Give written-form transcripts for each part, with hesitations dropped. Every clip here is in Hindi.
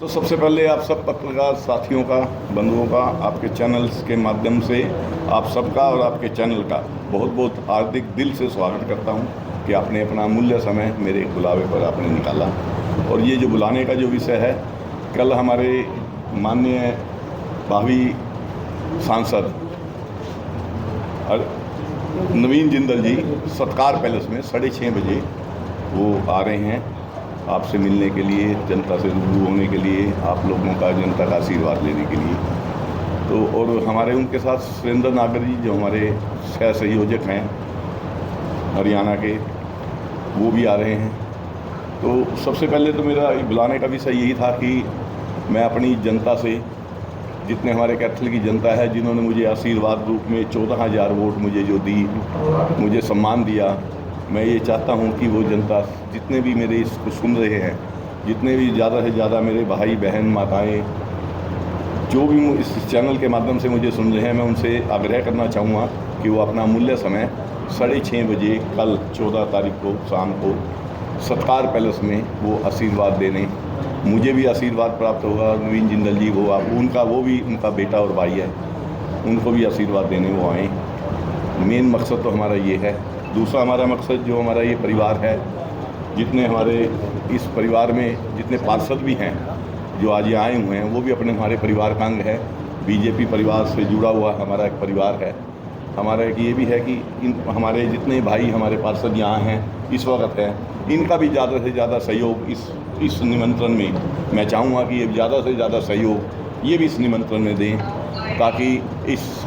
तो सबसे पहले आप सब पत्रकार साथियों का, बंधुओं का, आपके चैनल्स के माध्यम से आप सबका और आपके चैनल का बहुत बहुत हार्दिक दिल से स्वागत करता हूं कि आपने अपना अमूल्य समय मेरे बुलावे पर आपने निकाला। और ये जो बुलाने का जो विषय है, कल हमारे माननीय भावी सांसद नवीन जिंदल जी सत्कार पैलेस में 6:30 बजे वो आ रहे हैं आपसे मिलने के लिए, जनता से रूबरू होने के लिए, आप लोगों का, जनता का आशीर्वाद लेने के लिए। तो और हमारे उनके साथ सुरेंद्र नागर जी जो हमारे सह संयोजक हैं हरियाणा के, वो भी आ रहे हैं। तो सबसे पहले तो मेरा बुलाने का विषय यही था कि मैं अपनी जनता से, जितने हमारे कैथल की जनता है जिन्होंने मुझे आशीर्वाद रूप में 14,000 वोट मुझे जो दी, मुझे सम्मान दिया, मैं ये चाहता हूँ कि वो जनता, जितने भी मेरे इसको सुन रहे हैं, जितने भी ज़्यादा से ज़्यादा मेरे भाई बहन माताएं जो भी इस चैनल के माध्यम से मुझे सुन रहे हैं, मैं उनसे आग्रह करना चाहूँगा कि वो अपना अमूल्य समय 6:30 बजे कल 14 तारीख को शाम को सत्कार पैलेस में वो आशीर्वाद देने, मुझे भी आशीर्वाद प्राप्त होगा। नवीन जिंदल जी वो आप उनका, वो भी उनका बेटा और भाई है, उनको भी आशीर्वाद देने वो आएँ। मेन मकसद तो हमारा ये है। दूसरा हमारा मकसद जो हमारा ये परिवार है, जितने हमारे इस परिवार में जितने पार्षद भी हैं जो आज ये आए हुए हैं, वो भी अपने हमारे परिवार का अंग है। बीजेपी परिवार से जुड़ा हुआ हमारा एक परिवार है। हमारा एक ये भी है कि इन हमारे जितने भाई हमारे पार्षद यहाँ हैं इस वक्त हैं, इनका भी ज़्यादा से ज़्यादा सहयोग इस निमंत्रण में मैं चाहूँगा कि ये ज़्यादा से ज़्यादा सहयोग ये भी इस निमंत्रण में दें, ताकि इस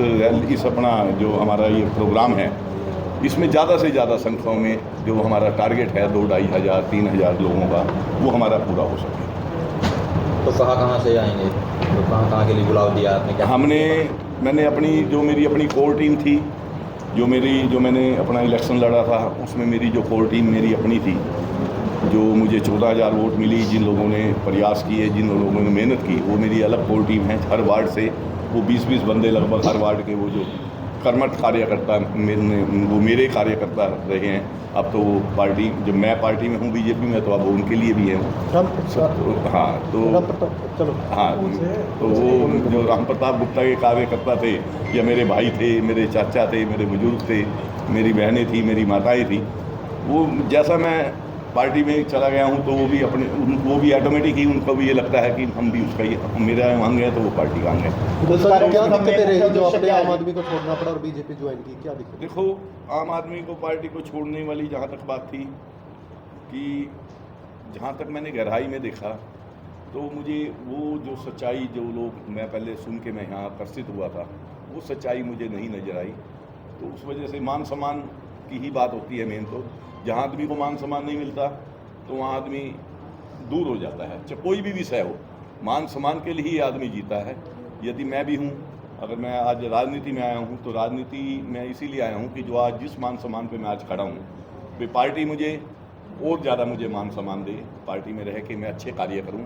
अपना जो हमारा ये प्रोग्राम है, इसमें ज़्यादा से ज़्यादा संख्या में जो हमारा टारगेट है 2-2.5 हज़ार 3 हज़ार लोगों का, वो हमारा पूरा हो सके। तो कहाँ से आएंगे, तो कहाँ के लिए बुलाव दिया आपने? क्या मैंने अपनी जो मेरी अपनी कोर टीम थी, जो मैंने अपना इलेक्शन लड़ा था, उसमें मेरी जो कोर टीम मेरी अपनी थी, जो मुझे 14,000 वोट मिली, जिन लोगों ने प्रयास किए, जिन लोगों ने मेहनत की, वो मेरी अलग कोर टीम है। हर वार्ड से वो 20-20 बंदे लगभग हर वार्ड के, वो जो कर्मठ कार्यकर्ता वो मेरे कार्यकर्ता रहे हैं। अब तो वो पार्टी, जब मैं पार्टी में हूँ बीजेपी में, तो अब उनके लिए भी है। हाँ, तो वो जो राम प्रताप गुप्ता के कार्यकर्ता थे, या मेरे भाई थे, मेरे चाचा थे, मेरे बुजुर्ग थे, मेरी बहनें थी, मेरी माताएं थी, वो जैसा मैं पार्टी में चला गया हूँ, तो वो भी ऑटोमेटिक ही उनको भी ये लगता है कि हम भी उसका ही, मेरा अंग है तो वो पार्टी का अंग है। क्या दिक्कतें रही जो आपने आम आदमी को छोड़ना पड़ा और बीजेपी ज्वाइन की, क्या दिक्कत? देखो, आम आदमी को पार्टी को छोड़ने वाली जहाँ तक बात थी, कि जहाँ तक मैंने गहराई में देखा, तो मुझे वो जो सच्चाई, जो लोग मैं पहले सुन के मैं यहाँ आकर्षित हुआ था, वो सच्चाई मुझे नहीं नज़र आई। तो उस वजह से मान सम्मान की ही बात होती है मेन। तो जहाँ आदमी को मान सम्मान नहीं मिलता, तो वहाँ आदमी दूर हो जाता है। चाहे कोई भी विषय हो, मान सम्मान के लिए ही आदमी जीता है। यदि मैं भी हूँ, अगर मैं आज राजनीति में आया हूँ, तो राजनीति में इसीलिए आया हूँ कि जो आज जिस मान सम्मान पे मैं आज खड़ा हूँ, वे पार्टी मुझे और ज़्यादा मुझे मान सम्मान दे, पार्टी में रह के मैं अच्छे कार्य करूँ,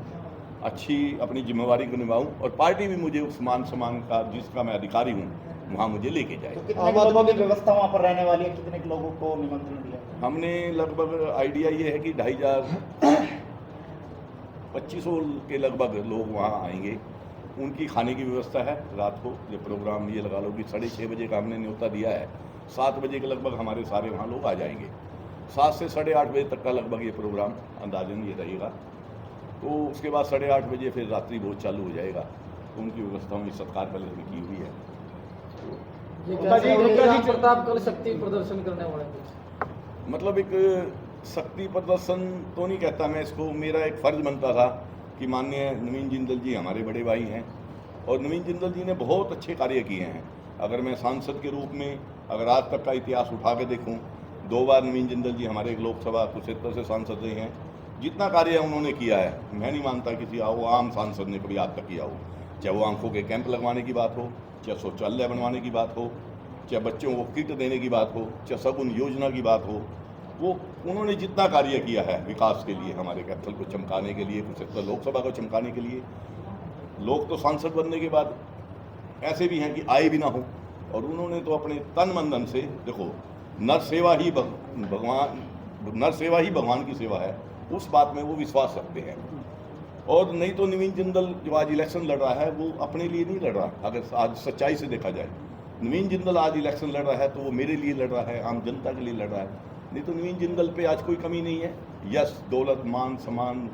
अच्छी अपनी जिम्मेवारी को निभाऊँ, और पार्टी भी मुझे उस मान सम्मान का, जिसका मैं अधिकारी हूँ, वहाँ मुझे लेके जाए। तो कितने लोगों की व्यवस्था वहाँ पर रहने वाली है, कितने लोगों को निमंत्रण दिया? हमने लगभग आइडिया ये है कि 2,500 के लगभग लोग वहाँ आएंगे। उनकी खाने की व्यवस्था है। रात को ये प्रोग्राम, ये लगा लो कि 6:30 बजे का हमने न्योता दिया है, 7 बजे के लगभग हमारे सारे वहाँ लोग आ जाएंगे। 7 से 8:30 बजे तक का लगभग ये प्रोग्राम अंदाजन ये रहेगा। तो उसके बाद 8:30 बजे फिर रात्रि भोज चालू हो जाएगा। तो उनकी व्यवस्था में सत्कार पैलेस में की हुई है। प्रताप कल शक्ति प्रदर्शन करने वाले, मतलब एक शक्ति प्रदर्शन तो नहीं कहता मैं इसको, मेरा एक फ़र्ज बनता था कि माननीय नवीन जिंदल जी हमारे बड़े भाई हैं, और नवीन जिंदल जी ने बहुत अच्छे कार्य किए हैं। अगर मैं सांसद के रूप में अगर आज तक का इतिहास उठा के देखूं, 2 बार नवीन जिंदल जी हमारे लोकसभा कुरुक्षेत्र से सांसद रहे हैं। जितना कार्य उन्होंने किया है, मैं नहीं मानता किसी आम सांसद ने कभी आज तक किया हो। चाहे वो आंखों के कैंप लगवाने की बात हो, चाहे शौचालय बनवाने की बात हो, चाहे बच्चों को किट देने की बात हो, चाहे सगुन योजना की बात हो, वो उन्होंने जितना कार्य किया है विकास के लिए, हमारे कैथल को चमकाने के लिए, कुरुक्षेत्र लोकसभा को चमकाने के लिए। लोग तो सांसद बनने के बाद ऐसे भी हैं कि आए भी ना हो, और उन्होंने तो अपने तन मन धन से, देखो, नर सेवा ही भगवान की सेवा है, उस बात में वो विश्वास रखते हैं। और नहीं तो नवीन जिंदल जो आज इलेक्शन लड़ रहा है वो अपने लिए नहीं लड़ रहा। अगर आज सच्चाई से देखा जाए, नवीन जिंदल आज इलेक्शन लड़ रहा है तो वो मेरे लिए लड़ रहा है, आम जनता के लिए लड़ रहा है। नहीं तो नवीन जिंदल पे आज कोई कमी नहीं है। यश, दौलत, मान, सम्मान,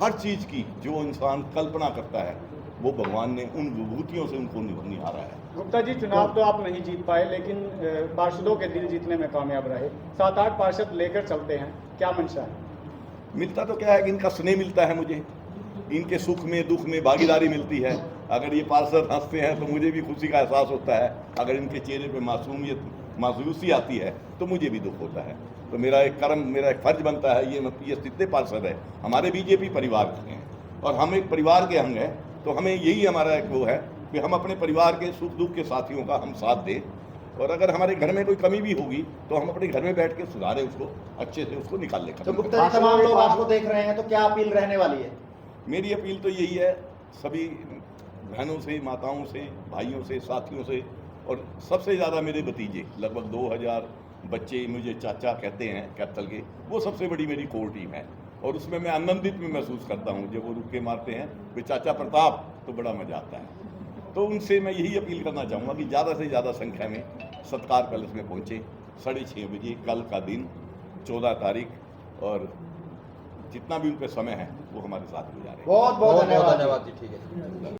हर चीज़ की जो इंसान कल्पना करता है वो भगवान ने उन विभूतियों से उनको निहारा है। गुप्ता जी, चुनाव तो आप नहीं जीत पाए, लेकिन पार्षदों के दिल जीतने में कामयाब रहे। 7-8 पार्षद लेकर चलते हैं, क्या मंशा है? मिलता तो क्या है कि इनका स्नेह मिलता है मुझे, इनके सुख में दुख में भागीदारी मिलती है। अगर ये पार्षद हंसते हैं तो मुझे भी खुशी का एहसास होता है, अगर इनके चेहरे पे मासूसी आती है तो मुझे भी दुख होता है। तो मेरा एक कर्म, मेरा एक फर्ज बनता है, ये जितने पार्षद है हमारे बीजेपी परिवार के हैं और हम एक परिवार के अंग हैं, तो हमें यही हमारा एक वो है कि हम अपने परिवार के सुख दुख के साथियों का हम साथ दें, और अगर हमारे घर में कोई कमी भी होगी तो हम अपने घर में बैठ के सुधारें, उसको अच्छे से उसको निकाल लें। तो गुप्ता जी, तमाम लोग आपको देख रहे हैं, तो क्या अपील रहने वाली है? मेरी अपील तो यही है सभी बहनों से, माताओं से, भाइयों से, साथियों से, और सबसे ज़्यादा मेरे भतीजे, लगभग 2000 बच्चे मुझे चाचा कहते हैं कैपिटल के, वो सबसे बड़ी मेरी कोर टीम है और उसमें मैं आनंदित भी महसूस करता हूँ। जब वो रुक के मारते हैं वे चाचा प्रताप, तो बड़ा मजा आता है। तो उनसे मैं यही अपील करना चाहूँगा कि ज़्यादा से ज़्यादा संख्या में सत्कार पैलेस में पहुँचे 6:30 बजे कल का दिन 14 तारीख, और जितना भी उन पर समय है वो हमारे साथ गुजारें। बहुत बहुत बहुत धन्यवाद। धन्यवाद जी, ठीक है।